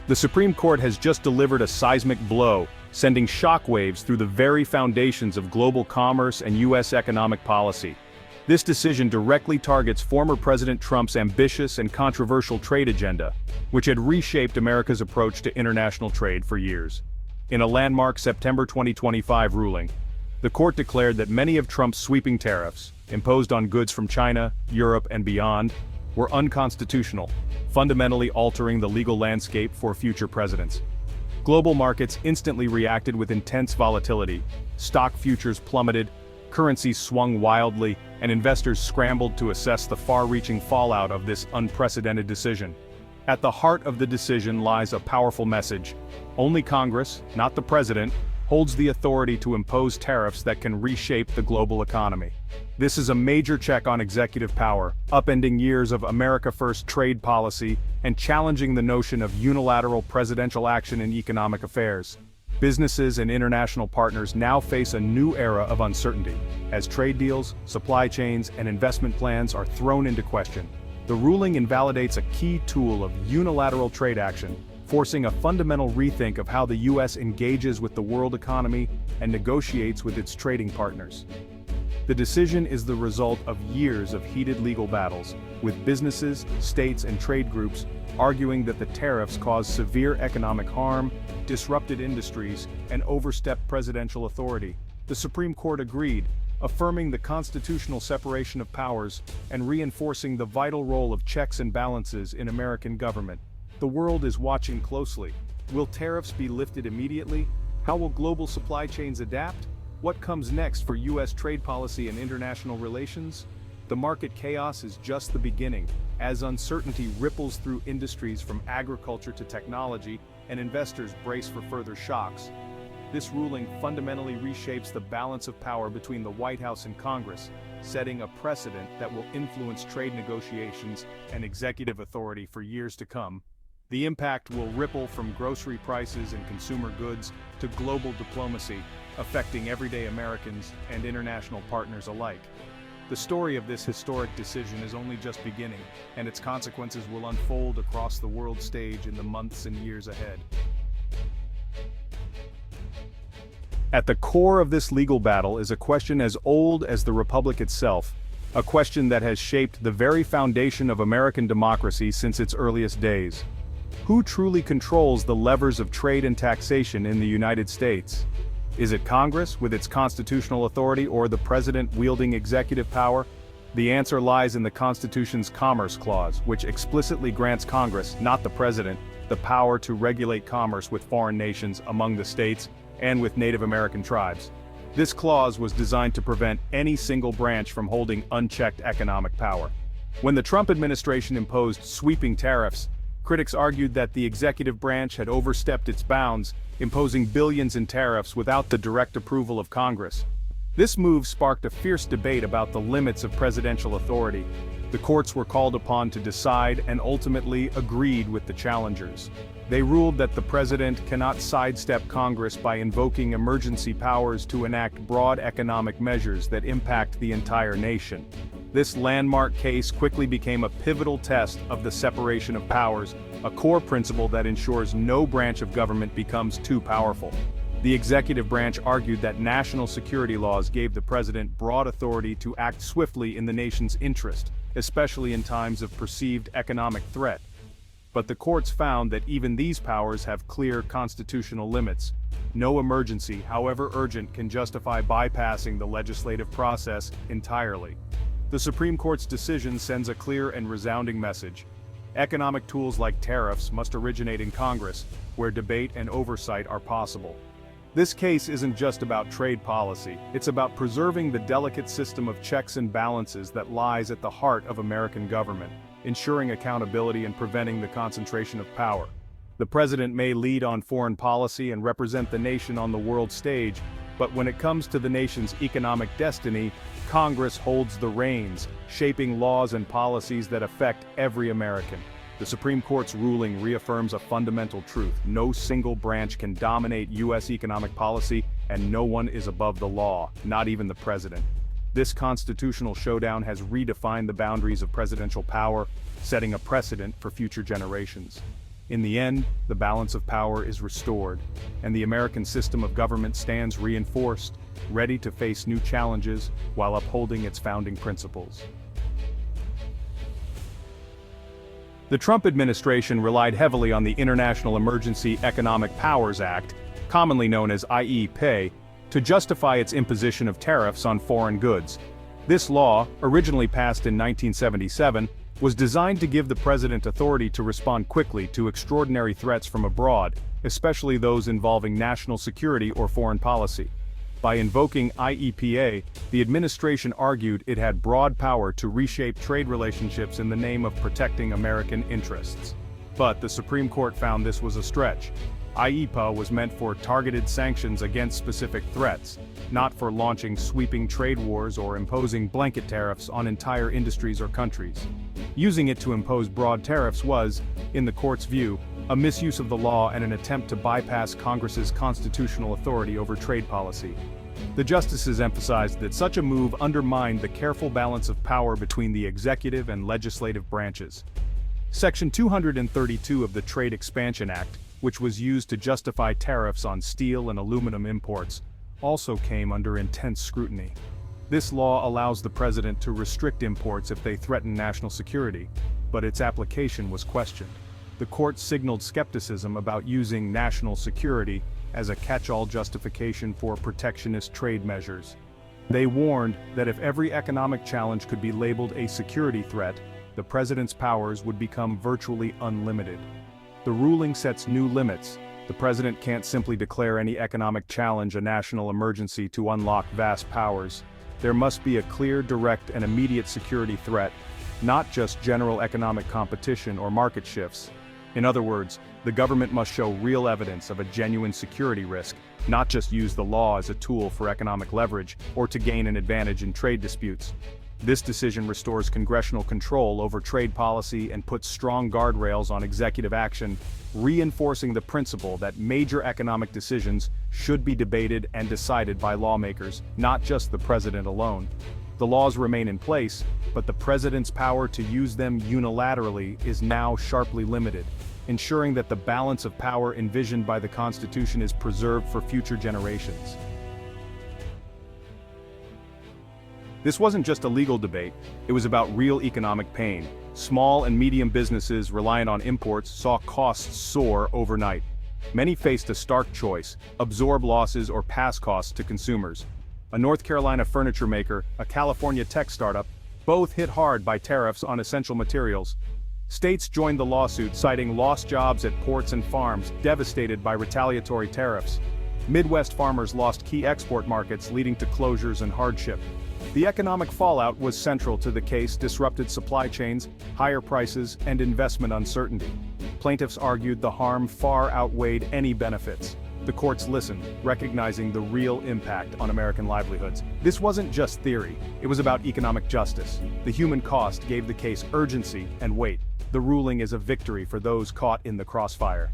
The Supreme Court has just delivered a seismic blow, sending shockwaves through the very foundations of global commerce and U.S. economic policy. This decision directly targets former President Trump's ambitious and controversial trade agenda, which had reshaped America's approach to international trade for years. In a landmark September 2025 ruling, the court declared that many of Trump's sweeping tariffs, imposed on goods from China, Europe, and beyond, were unconstitutional, fundamentally altering the legal landscape for future presidents. Global markets instantly reacted with intense volatility, stock futures plummeted, currencies swung wildly, and investors scrambled to assess the far-reaching fallout of this unprecedented decision. At the heart of the decision lies a powerful message. Only Congress, not the president, holds the authority to impose tariffs that can reshape the global economy. This is a major check on executive power, upending years of America First trade policy and challenging the notion of unilateral presidential action in economic affairs. Businesses and international partners now face a new era of uncertainty, as trade deals, supply chains, and investment plans are thrown into question. The ruling invalidates a key tool of unilateral trade action, forcing a fundamental rethink of how the U.S. engages with the world economy and negotiates with its trading partners. The decision is the result of years of heated legal battles, with businesses, states, and trade groups arguing that the tariffs caused severe economic harm, disrupted industries, and overstepped presidential authority. The Supreme Court agreed, affirming the constitutional separation of powers and reinforcing the vital role of checks and balances in American government. The world is watching closely. Will tariffs be lifted immediately? How will global supply chains adapt? What comes next for U.S. trade policy and international relations? The market chaos is just the beginning, as uncertainty ripples through industries from agriculture to technology, and investors brace for further shocks. This ruling fundamentally reshapes the balance of power between the White House and Congress, setting a precedent that will influence trade negotiations and executive authority for years to come. The impact will ripple from grocery prices and consumer goods to global diplomacy, affecting everyday Americans and international partners alike. The story of this historic decision is only just beginning, and its consequences will unfold across the world stage in the months and years ahead. At the core of this legal battle is a question as old as the Republic itself, a question that has shaped the very foundation of American democracy since its earliest days. Who truly controls the levers of trade and taxation in the United States? Is it Congress, with its constitutional authority, or the president wielding executive power? The answer lies in the Constitution's Commerce Clause, which explicitly grants Congress, not the president, the power to regulate commerce with foreign nations, among the states, and with Native American tribes. This clause was designed to prevent any single branch from holding unchecked economic power. When the Trump administration imposed sweeping tariffs, critics argued that the executive branch had overstepped its bounds, imposing billions in tariffs without the direct approval of Congress. This move sparked a fierce debate about the limits of presidential authority. The courts were called upon to decide and ultimately agreed with the challengers. They ruled that the president cannot sidestep Congress by invoking emergency powers to enact broad economic measures that impact the entire nation. This landmark case quickly became a pivotal test of the separation of powers, a core principle that ensures no branch of government becomes too powerful. The executive branch argued that national security laws gave the president broad authority to act swiftly in the nation's interest, especially in times of perceived economic threat. But the courts found that even these powers have clear constitutional limits. No emergency, however urgent, can justify bypassing the legislative process entirely. The Supreme Court's decision sends a clear and resounding message. Economic tools like tariffs must originate in Congress, where debate and oversight are possible. This case isn't just about trade policy, it's about preserving the delicate system of checks and balances that lies at the heart of American government, ensuring accountability and preventing the concentration of power. The president may lead on foreign policy and represent the nation on the world stage, but when it comes to the nation's economic destiny, Congress holds the reins, shaping laws and policies that affect every American. The Supreme Court's ruling reaffirms a fundamental truth: no single branch can dominate U.S. economic policy, and no one is above the law, not even the president. This constitutional showdown has redefined the boundaries of presidential power, setting a precedent for future generations. In the end, the balance of power is restored, and the American system of government stands reinforced, ready to face new challenges while upholding its founding principles. The Trump administration relied heavily on the International Emergency Economic Powers Act, commonly known as IEEPA, to justify its imposition of tariffs on foreign goods. This law, originally passed in 1977, was designed to give the president authority to respond quickly to extraordinary threats from abroad, especially those involving national security or foreign policy. By invoking IEEPA, the administration argued it had broad power to reshape trade relationships in the name of protecting American interests. But the Supreme Court found this was a stretch. IEEPA was meant for targeted sanctions against specific threats, not for launching sweeping trade wars or imposing blanket tariffs on entire industries or countries. Using it to impose broad tariffs was, in the court's view, a misuse of the law and an attempt to bypass Congress's constitutional authority over trade policy. The justices emphasized that such a move undermined the careful balance of power between the executive and legislative branches. Section 232 of the Trade Expansion Act, which was used to justify tariffs on steel and aluminum imports, also came under intense scrutiny. This law allows the president to restrict imports if they threaten national security, but its application was questioned. The court signaled skepticism about using national security as a catch-all justification for protectionist trade measures. They warned that if every economic challenge could be labeled a security threat, the president's powers would become virtually unlimited. The ruling sets new limits. The president can't simply declare any economic challenge a national emergency to unlock vast powers. There must be a clear, direct, and immediate security threat, not just general economic competition or market shifts. In other words, the government must show real evidence of a genuine security risk, not just use the law as a tool for economic leverage or to gain an advantage in trade disputes. This decision restores congressional control over trade policy and puts strong guardrails on executive action, reinforcing the principle that major economic decisions should be debated and decided by lawmakers, not just the president alone. The laws remain in place, but the president's power to use them unilaterally is now sharply limited, ensuring that the balance of power envisioned by the Constitution is preserved for future generations. This wasn't just a legal debate, it was about real economic pain. Small and medium businesses reliant on imports saw costs soar overnight. Many faced a stark choice: absorb losses or pass costs to consumers. A North Carolina furniture maker, a California tech startup, both hit hard by tariffs on essential materials. States joined the lawsuit, citing lost jobs at ports and farms devastated by retaliatory tariffs. Midwest farmers lost key export markets, leading to closures and hardship. The economic fallout was central to the case: disrupted supply chains, higher prices, and investment uncertainty. Plaintiffs argued the harm far outweighed any benefits. The courts listened, recognizing the real impact on American livelihoods. This wasn't just theory, it was about economic justice. The human cost gave the case urgency and weight. The ruling is a victory for those caught in the crossfire.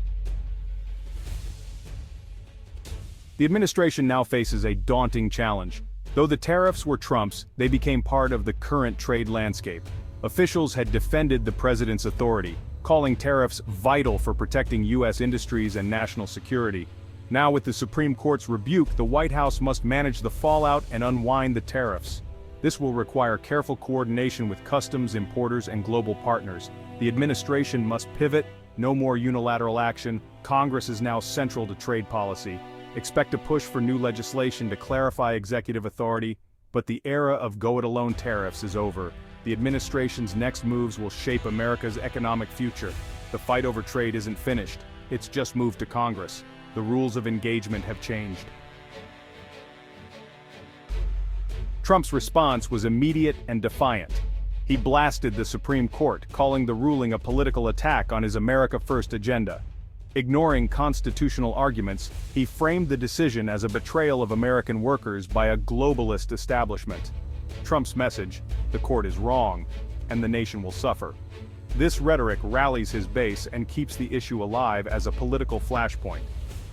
The administration now faces a daunting challenge. Though the tariffs were Trump's, they became part of the current trade landscape. Officials had defended the president's authority, calling tariffs vital for protecting U.S. industries and national security. Now, with the Supreme Court's rebuke, the White House must manage the fallout and unwind the tariffs. This will require careful coordination with customs, importers, and global partners. The administration must pivot, no more unilateral action. Congress is now central to trade policy. Expect a push for new legislation to clarify executive authority, but the era of go-it-alone tariffs is over. The administration's next moves will shape America's economic future. The fight over trade isn't finished, it's just moved to Congress. The rules of engagement have changed. Trump's response was immediate and defiant. He blasted the Supreme Court, calling the ruling a political attack on his America First agenda. Ignoring constitutional arguments, he framed the decision as a betrayal of American workers by a globalist establishment. Trump's message: the court is wrong, and the nation will suffer. This rhetoric rallies his base and keeps the issue alive as a political flashpoint.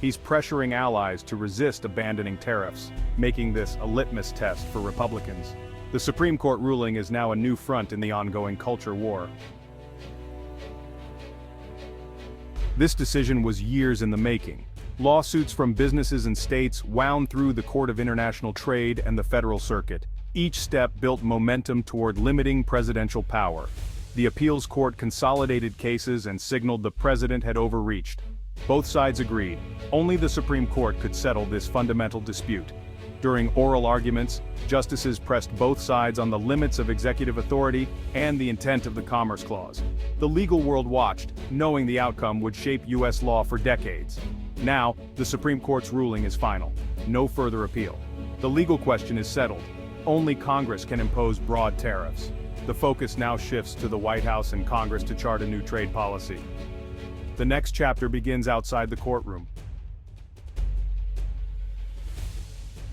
He's pressuring allies to resist abandoning tariffs, making this a litmus test for Republicans. The Supreme Court ruling is now a new front in the ongoing culture war. This decision was years in the making. Lawsuits from businesses and states wound through the Court of International Trade and the Federal Circuit. Each step built momentum toward limiting presidential power. The appeals court consolidated cases and signaled the president had overreached. Both sides agreed. Only the Supreme Court could settle this fundamental dispute. During oral arguments, justices pressed both sides on the limits of executive authority and the intent of the Commerce Clause. The legal world watched, knowing the outcome would shape U.S. law for decades. Now, the Supreme Court's ruling is final. No further appeal. The legal question is settled. Only Congress can impose broad tariffs. The focus now shifts to the White House and Congress to chart a new trade policy. The next chapter begins outside the courtroom.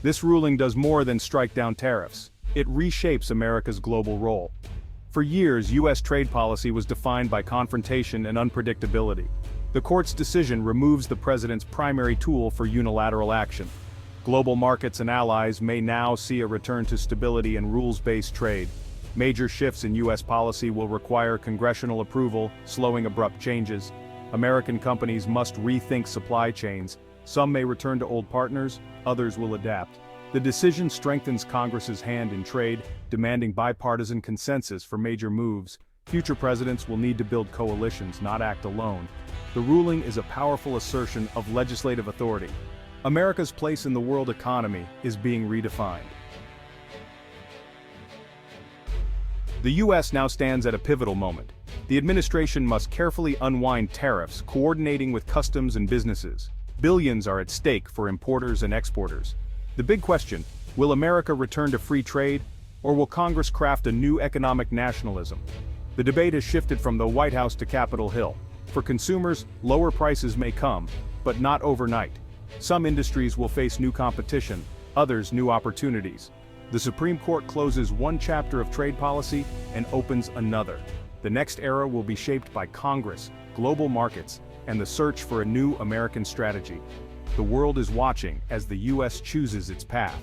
This ruling does more than strike down tariffs. It reshapes America's global role. For years, U.S. trade policy was defined by confrontation and unpredictability. The court's decision removes the president's primary tool for unilateral action. Global markets and allies may now see a return to stability and rules-based trade. Major shifts in U.S. policy will require congressional approval, slowing abrupt changes. American companies must rethink supply chains. Some may return to old partners, others will adapt. The decision strengthens Congress's hand in trade, demanding bipartisan consensus for major moves. Future presidents will need to build coalitions, not act alone. The ruling is a powerful assertion of legislative authority. America's place in the world economy is being redefined. The U.S. now stands at a pivotal moment. The administration must carefully unwind tariffs, coordinating with customs and businesses. Billions are at stake for importers and exporters. The big question, will America return to free trade, or will Congress craft a new economic nationalism? The debate has shifted from the White House to Capitol Hill. For consumers, lower prices may come, but not overnight. Some industries will face new competition, others new opportunities. The Supreme Court closes one chapter of trade policy and opens another. The next era will be shaped by Congress, global markets, and the search for a new American strategy. The world is watching as the U.S. chooses its path.